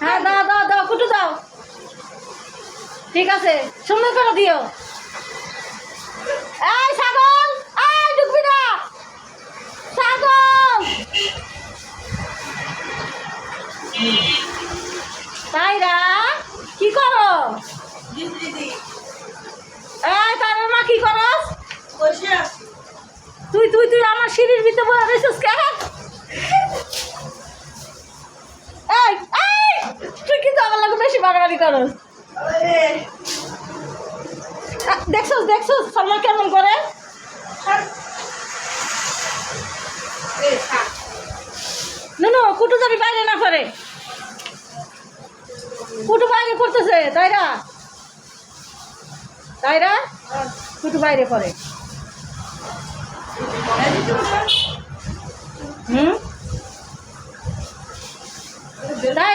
হ্যাঁ দাও দাও দাও কুটু দাও। ঠিক আছে সুন্দর করে দিও। এই ছাগল, এই ঢুকবি না ছাগল। তাইরা কি করো? এই তার মা কি করস? তুই তুই তুই আমার সিঁড়ির ভিতরে বসে রইছিস কেন? এই এই তুই কিন্তু আমার লাগে বেশি বাড়াবাড়ি করস। দেখছস দেখছস সালমান কেমন করে? নুনু কুটু যদি বাইরে না করে, কুটু বাইরে করতেছে তাইরা তাইরা কুটু বাইরে করে। হুম